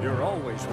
You're always...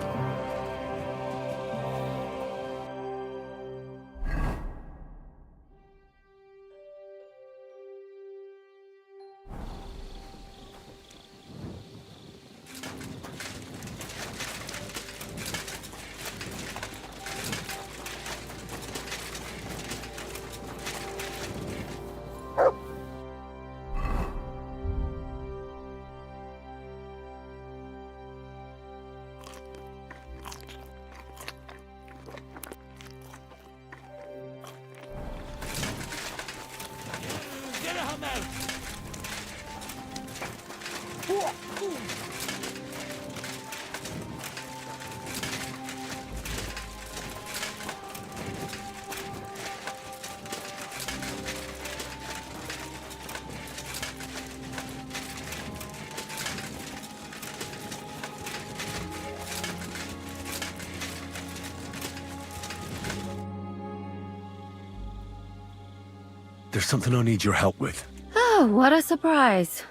There's something I need your help with. Oh, what a surprise.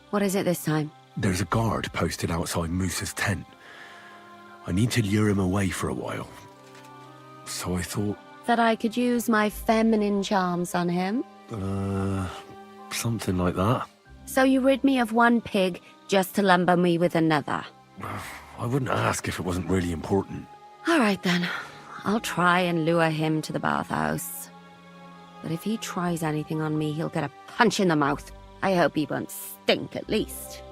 What is it this time? There's a guard posted outside Moose's tent. I need to lure him away for a while. So I thought... That I could use my feminine charms on him? Something like that. So you rid me of one pig just to lumber me with another? I wouldn't ask if it wasn't really important. All right then. I'll try and lure him to the bathhouse. But if he tries anything on me, he'll get a punch in the mouth. I hope he won't stink at least.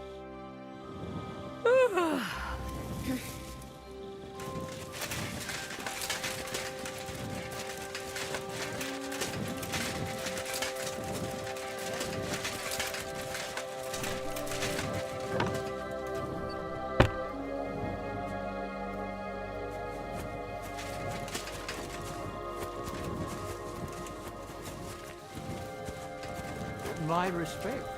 My respects.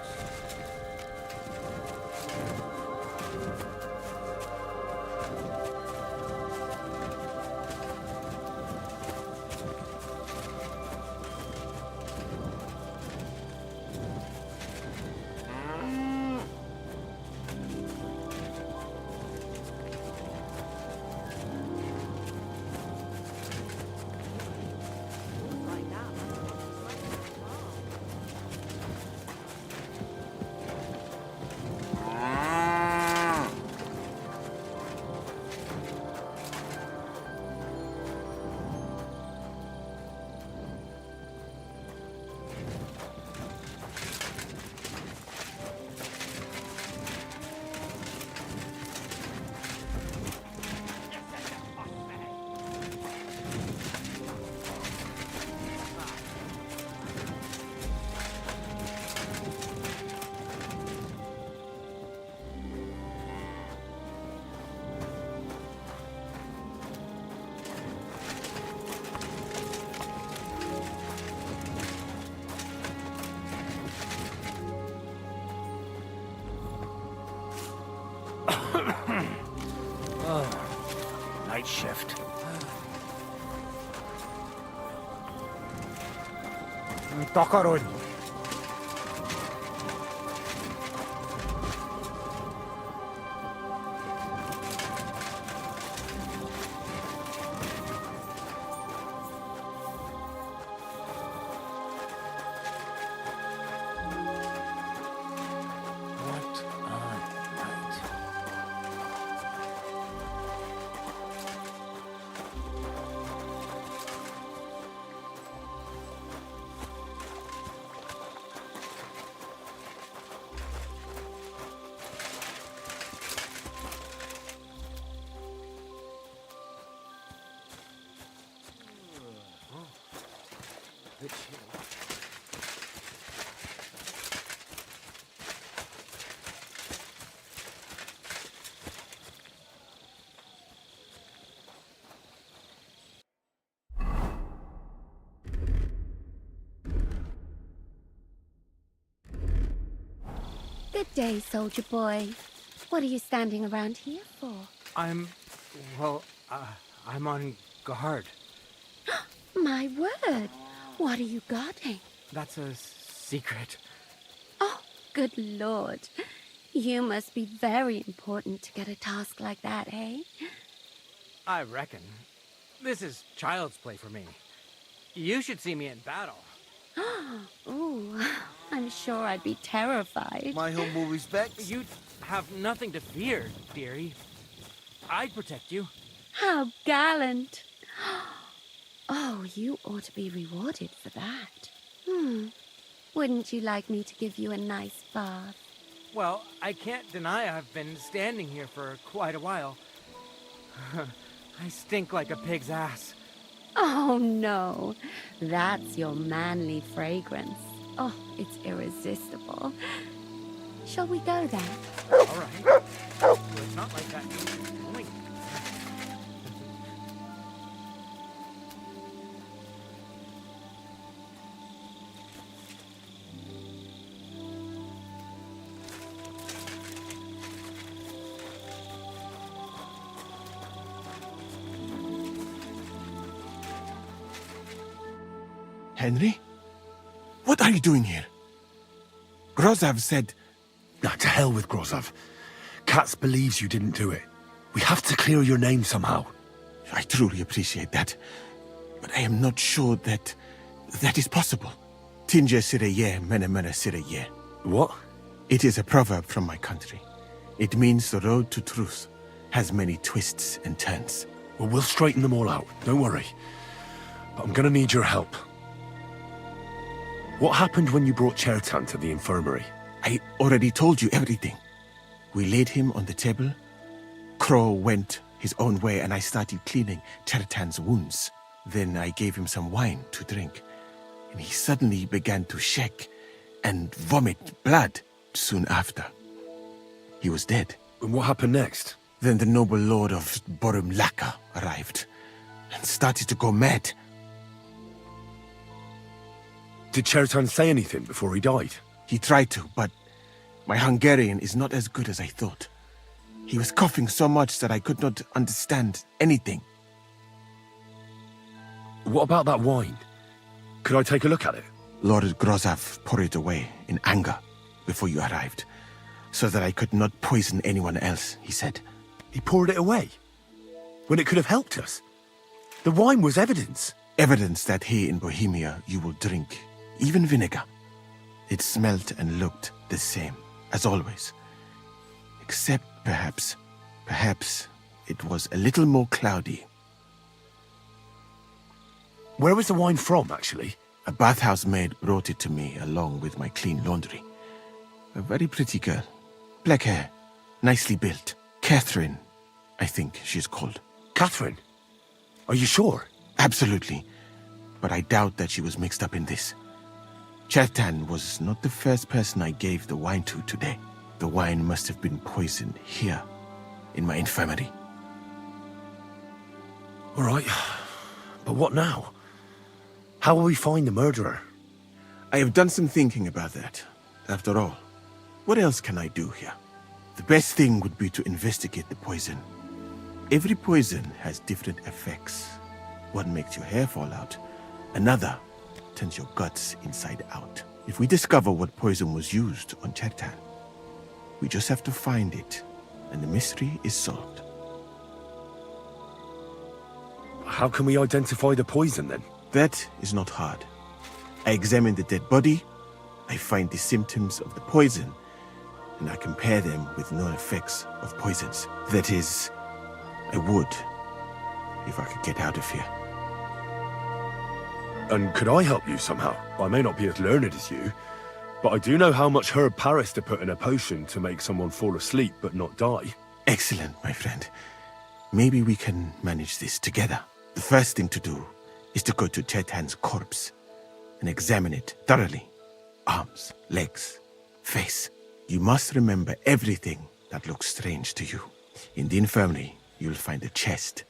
Night shift. Takaroñ. Good day, soldier boy. What are you standing around here for? I'm on guard. My word! What are you guarding? That's a secret. Oh, good lord. You must be very important to get a task like that, eh? I reckon. This is child's play for me. You should see me in battle. Ooh, I'm sure I'd be terrified. My humble respects. You'd have nothing to fear, dearie. I'd protect you. How gallant. Oh, you ought to be rewarded for that. Wouldn't you like me to give you a nice bath? Well, I can't deny I've been standing here for quite a while. I stink like a pig's ass. Oh, no. That's your manly fragrance. Oh, it's irresistible. Shall we go then? All right. Well, it's not like that. Going. Henry? What are you doing here? Grozav said... Now, to hell with Grozov. Katz believes you didn't do it. We have to clear your name somehow. I truly appreciate that. But I am not sure that is possible. Tinja sireye, mene mene sireye. What? It is a proverb from my country. It means the road to truth has many twists and turns. Well, we'll straighten them all out. Don't worry. But I'm gonna need your help. What happened when you brought Chertan to the infirmary? I already told you everything. We laid him on the table. Crow went his own way and I started cleaning Chertan's wounds. Then I gave him some wine to drink. And he suddenly began to shake and vomit blood soon after. He was dead. And what happened next? Then the noble lord of Borum Laka arrived and started to go mad. Did Chertan say anything before he died? He tried to, but my Hungarian is not as good as I thought. He was coughing so much that I could not understand anything. What about that wine? Could I take a look at it? Lord Grozav poured it away in anger before you arrived, so that I could not poison anyone else, he said. He poured it away? When it could have helped us? The wine was evidence. Evidence that here in Bohemia you will drink even vinegar. It smelt and looked the same, as always. Except perhaps it was a little more cloudy. Where was the wine from, actually? A bathhouse maid brought it to me along with my clean laundry. A very pretty girl. Black hair, nicely built. Catherine, I think she's called. Catherine? Are you sure? Absolutely. But I doubt that she was mixed up in this. Chertan was not the first person I gave the wine to today. The wine must have been poisoned here, in my infirmary. All right. But what now? How will we find the murderer? I have done some thinking about that. After all, what else can I do here? The best thing would be to investigate the poison. Every poison has different effects. One makes your hair fall out. Another turns your guts inside out. If we discover what poison was used on Chertan, we just have to find it, and the mystery is solved. How can we identify the poison, then? That is not hard. I examine the dead body, I find the symptoms of the poison, and I compare them with known effects of poisons. That is, I would, if I could get out of here. And could I help you somehow? I may not be as learned as you, but I do know how much herb Paris to put in a potion to make someone fall asleep but not die. Excellent, my friend. Maybe we can manage this together. The first thing to do is to go to Chertan's corpse and examine it thoroughly. Arms, legs, face. You must remember everything that looks strange to you. In the infirmary, you'll find a chest.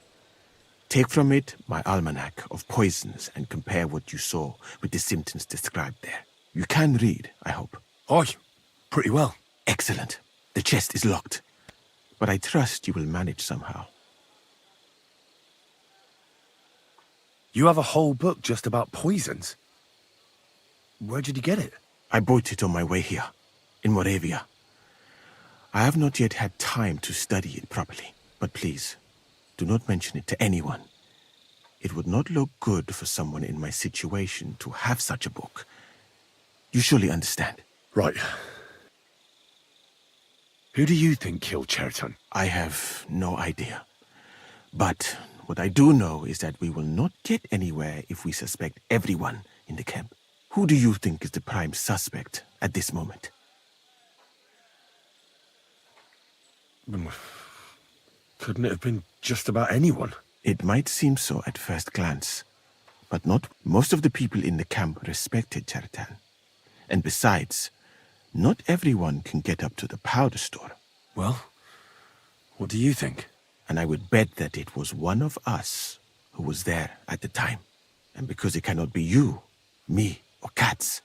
Take from it my almanac of poisons and compare what you saw with the symptoms described there. You can read, I hope. Aye, pretty well. Excellent. The chest is locked, but I trust you will manage somehow. You have a whole book just about poisons. Where did you get it? I bought it on my way here, in Moravia. I have not yet had time to study it properly. But please, do not mention it to anyone. It would not look good for someone in my situation to have such a book. You surely understand. Right. Who do you think killed Chertan? I have no idea. But what I do know is that we will not get anywhere if we suspect everyone in the camp. Who do you think is the prime suspect at this moment? Couldn't it have been just about anyone? It might seem so at first glance, but not most of the people in the camp respected Chertan. And besides, not everyone can get up to the powder store. Well, what do you think? And I would bet that it was one of us who was there at the time. And because it cannot be you, me, or Katz,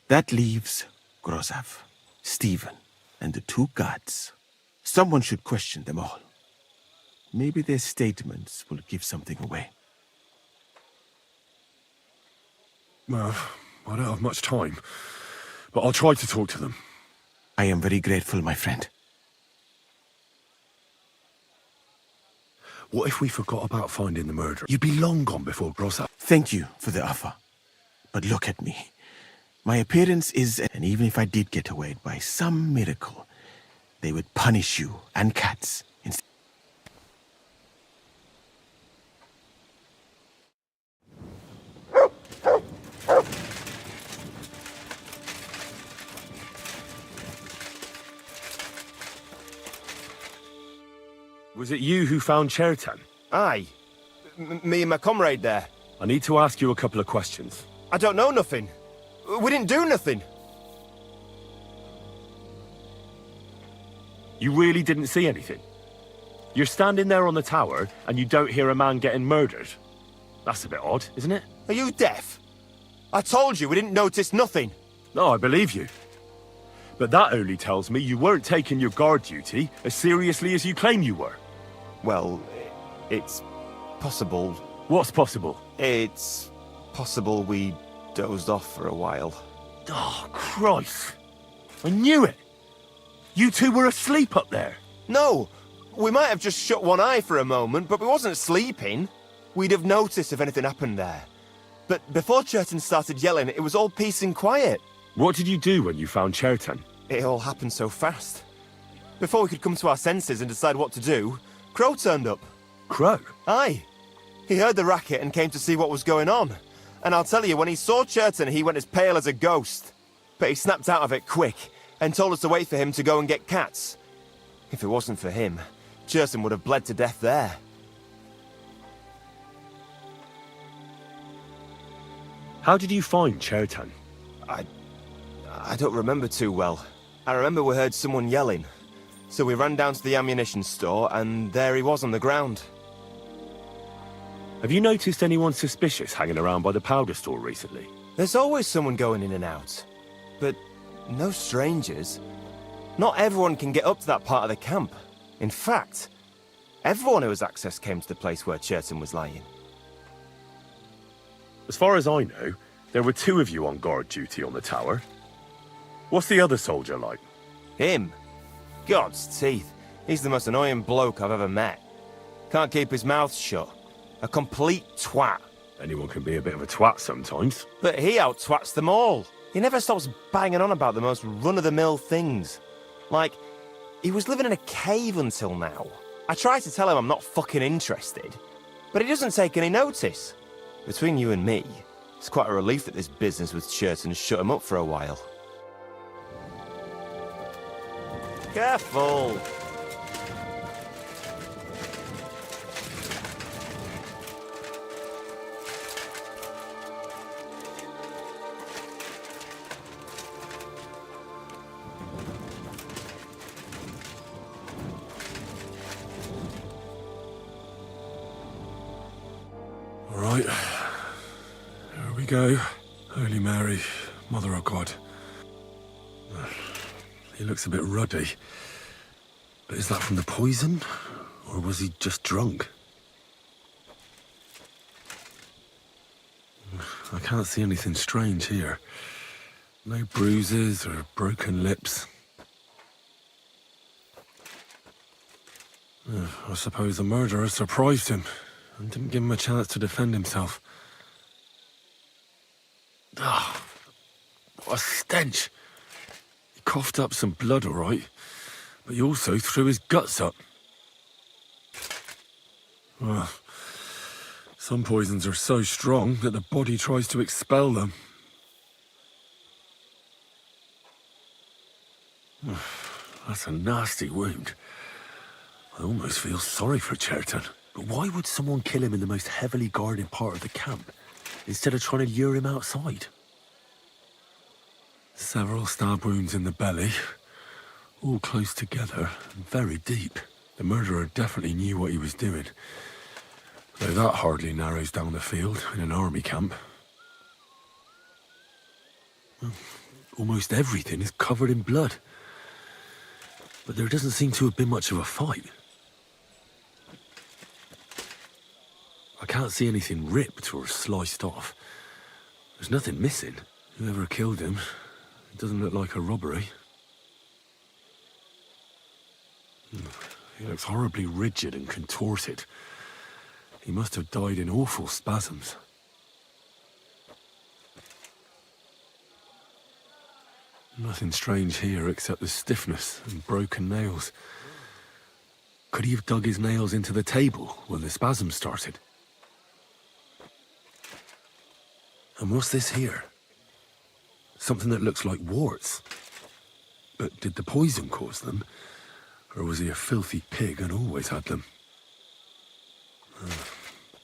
that leaves Grozav, Stephen, and the two guards. Someone should question them all. Maybe their statements will give something away. Well, I don't have much time, but I'll try to talk to them. I am very grateful, my friend. What if we forgot about finding the murderer? You'd be long gone before Grozav. Thank you for the offer. But look at me. My appearance is... And even if I did get away by some miracle, they would punish you and Katz instead. Was it you who found Chertan? Aye. Me and my comrade there. I need to ask you a couple of questions. I don't know nothing. We didn't do nothing. You really didn't see anything? You're standing there on the tower, and you don't hear a man getting murdered? That's a bit odd, isn't it? Are you deaf? I told you we didn't notice nothing. No, I believe you. But that only tells me you weren't taking your guard duty as seriously as you claim you were. Well, it's possible. What's possible? It's possible we dozed off for a while. Oh, Christ. I knew it. You two were asleep up there. No, we might have just shut one eye for a moment, but we wasn't sleeping. We'd have noticed if anything happened there. But before Chertan started yelling, it was all peace and quiet. What did you do when you found Chertan? It all happened so fast. Before we could come to our senses and decide what to do, Crow turned up. Crow? Aye. He heard the racket and came to see what was going on. And I'll tell you, when he saw Chertan, he went as pale as a ghost. But he snapped out of it quick and told us to wait for him to go and get Katz. If it wasn't for him, Chertan would have bled to death there. How did you find Chertan? I don't remember too well. I remember we heard someone yelling. So we ran down to the ammunition store, and there he was on the ground. Have you noticed anyone suspicious hanging around by the powder store recently? There's always someone going in and out. But no strangers. Not everyone can get up to that part of the camp. In fact, everyone who has access came to the place where Chertan was lying. As far as I know, there were two of you on guard duty on the tower. What's the other soldier like? Him? God's teeth. He's the most annoying bloke I've ever met. Can't keep his mouth shut. A complete twat. Anyone can be a bit of a twat sometimes. But he out-twats them all. He never stops banging on about the most run-of-the-mill things. Like, he was living in a cave until now. I try to tell him I'm not fucking interested, but he doesn't take any notice. Between you and me, it's quite a relief that this business with Chertan shut him up for a while. Careful! All right. Here we go. Holy Mary, Mother of God. He looks a bit ruddy. But is that from the poison? Or was he just drunk? I can't see anything strange here. No bruises or broken lips. I suppose the murderer surprised him and didn't give him a chance to defend himself. Ah, what a stench. He coughed up some blood, all right, but he also threw his guts up. Well, some poisons are so strong that the body tries to expel them. That's a nasty wound. I almost feel sorry for Cherton. But why would someone kill him in the most heavily guarded part of the camp, instead of trying to lure him outside? Several stab wounds in the belly, all close together and very deep. The murderer definitely knew what he was doing. Though that hardly narrows down the field in an army camp. Well, almost everything is covered in blood. But there doesn't seem to have been much of a fight. I can't see anything ripped or sliced off. There's nothing missing. Whoever killed him, it doesn't look like a robbery. He looks horribly rigid and contorted. He must have died in awful spasms. Nothing strange here except the stiffness and broken nails. Could he have dug his nails into the table when the spasms started? And what's this here? Something that looks like warts. But did the poison cause them? Or was he a filthy pig and always had them?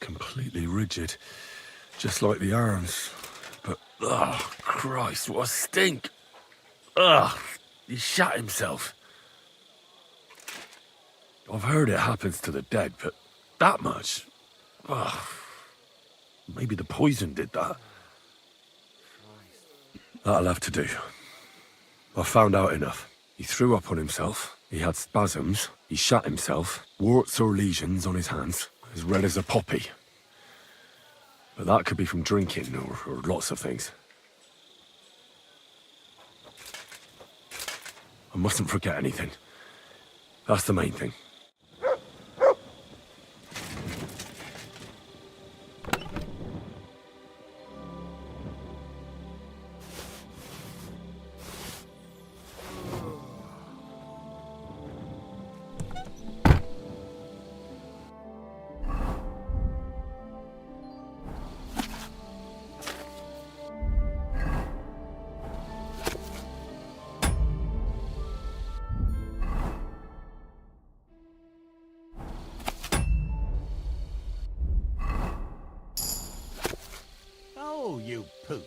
Completely rigid. Just like the arms. But, oh, Christ, what a stink! Ugh, he shot himself. I've heard it happens to the dead, but that much? Ugh. Maybe the poison did that. That'll have to do. I've found out enough. He threw up on himself, he had spasms, he shot himself, warts or lesions on his hands, as red as a poppy. But that could be from drinking or lots of things. I mustn't forget anything. That's the main thing. Oh, you pooch.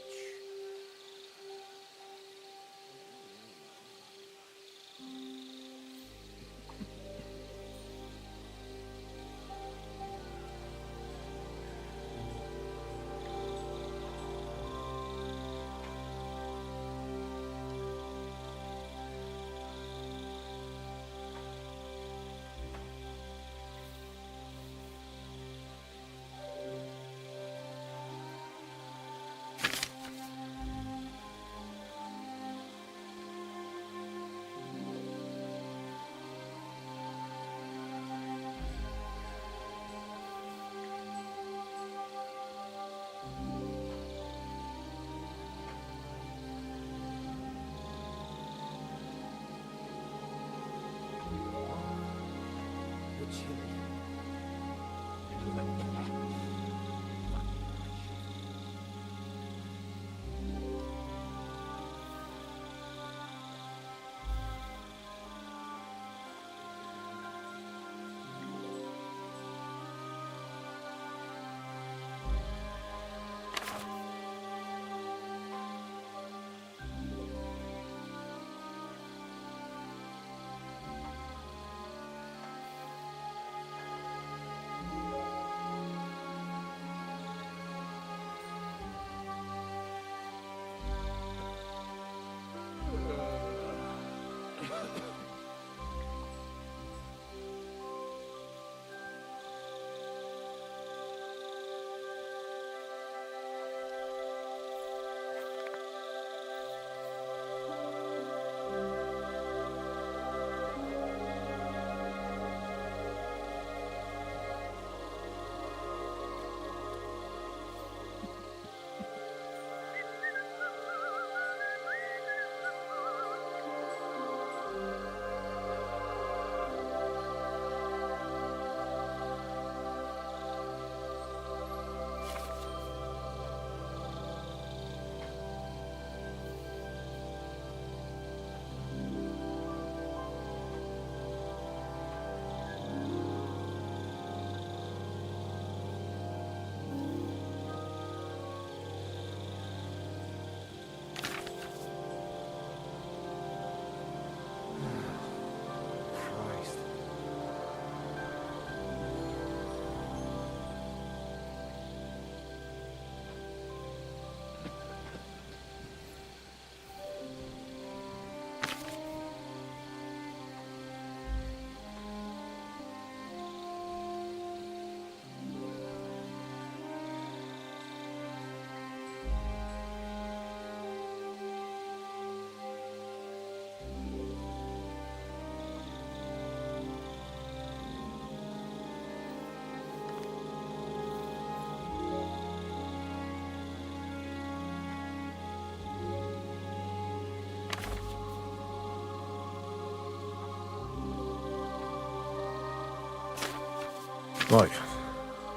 Right,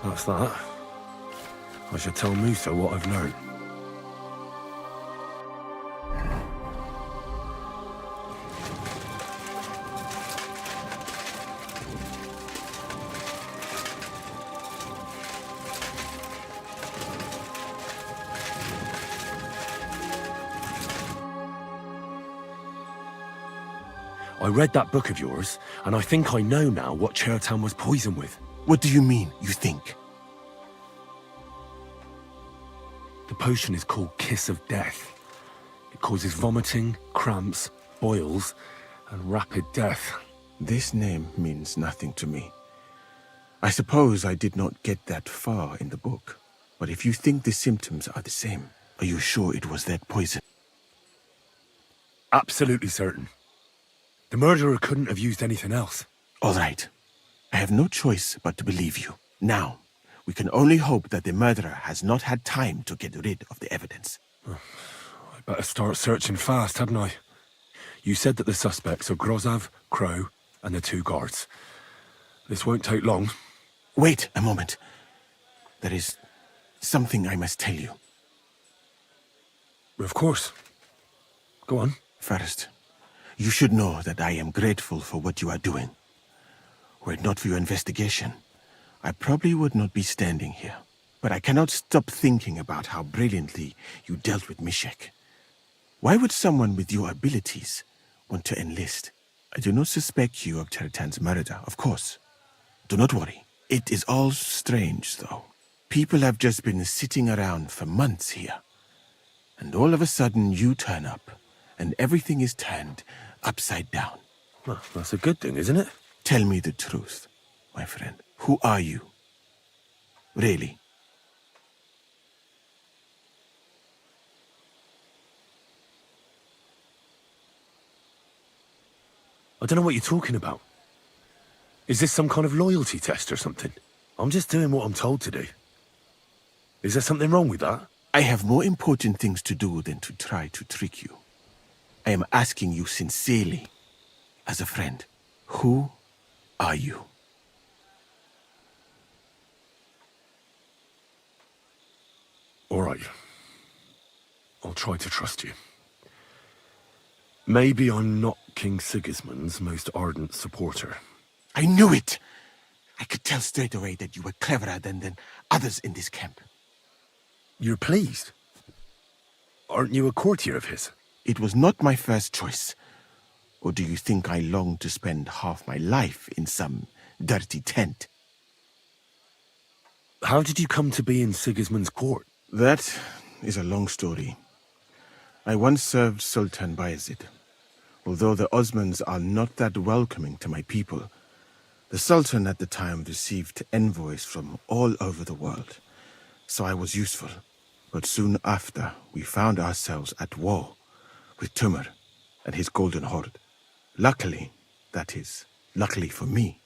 that's that. I should tell Musa what I've learned. I read that book of yours, and I think I know now what Chertan was poisoned with. What do you mean, you think? The potion is called Kiss of Death. It causes vomiting, cramps, boils, and rapid death. This name means nothing to me. I suppose I did not get that far in the book. But if you think the symptoms are the same, are you sure it was that poison? Absolutely certain. The murderer couldn't have used anything else. All right. I have no choice but to believe you. Now, we can only hope that the murderer has not had time to get rid of the evidence. I better start searching fast, hadn't I? You said that the suspects are Grozav, Crow, and the 2 guards. This won't take long. Wait a moment. There is something I must tell you. Of course. Go on. First, you should know that I am grateful for what you are doing. Were it not for your investigation, I probably would not be standing here. But I cannot stop thinking about how brilliantly you dealt with Mishek. Why would someone with your abilities want to enlist? I do not suspect you of Chertan's murder, of course. Do not worry. It is all strange, though. People have just been sitting around for months here. And all of a sudden you turn up, and everything is turned upside down. Well, that's a good thing, isn't it? Tell me the truth, my friend. Who are you? Really? I don't know what you're talking about. Is this some kind of loyalty test or something? I'm just doing what I'm told to do. Is there something wrong with that? I have more important things to do than to try to trick you. I am asking you sincerely, as a friend. Who are you? All right. I'll try to trust you. Maybe I'm not King Sigismund's most ardent supporter. I knew it! I could tell straight away that you were cleverer than others in this camp. You're pleased? Aren't you a courtier of his? It was not my first choice. Or do you think I long to spend half my life in some dirty tent? How did you come to be in Sigismund's court? That is a long story. I once served Sultan Bayezid. Although the Osmans are not that welcoming to my people, the Sultan at the time received envoys from all over the world, so I was useful. But soon after, we found ourselves at war with Timur and his Golden Horde. Luckily, that is, luckily for me,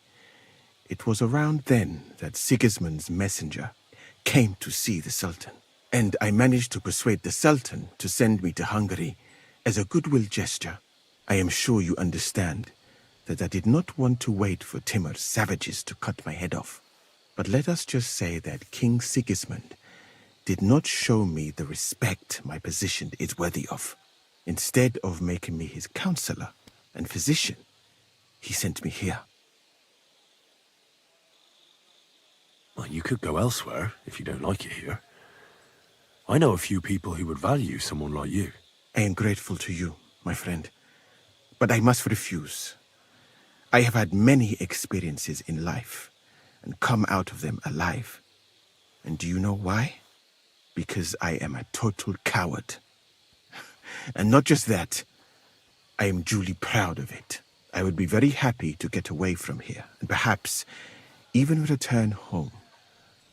it was around then that Sigismund's messenger came to see the Sultan. And I managed to persuade the Sultan to send me to Hungary as a goodwill gesture. I am sure you understand that I did not want to wait for Timur's savages to cut my head off. But let us just say that King Sigismund did not show me the respect my position is worthy of. Instead of making me his counselor and physician, he sent me here. Well, you could go elsewhere if you don't like it here. I know a few people who would value someone like you. I am grateful to you, my friend. But I must refuse. I have had many experiences in life and come out of them alive. And do you know why? Because I am a total coward. And not just that, I am duly proud of it. I would be very happy to get away from here and perhaps even return home,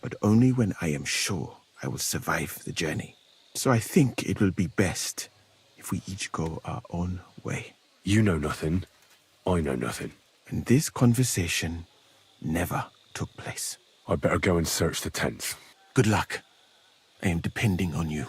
but only when I am sure I will survive the journey. So I think it will be best if we each go our own way. You know nothing. I know nothing. And this conversation never took place. I'd better go and search the tents. Good luck. I am depending on you.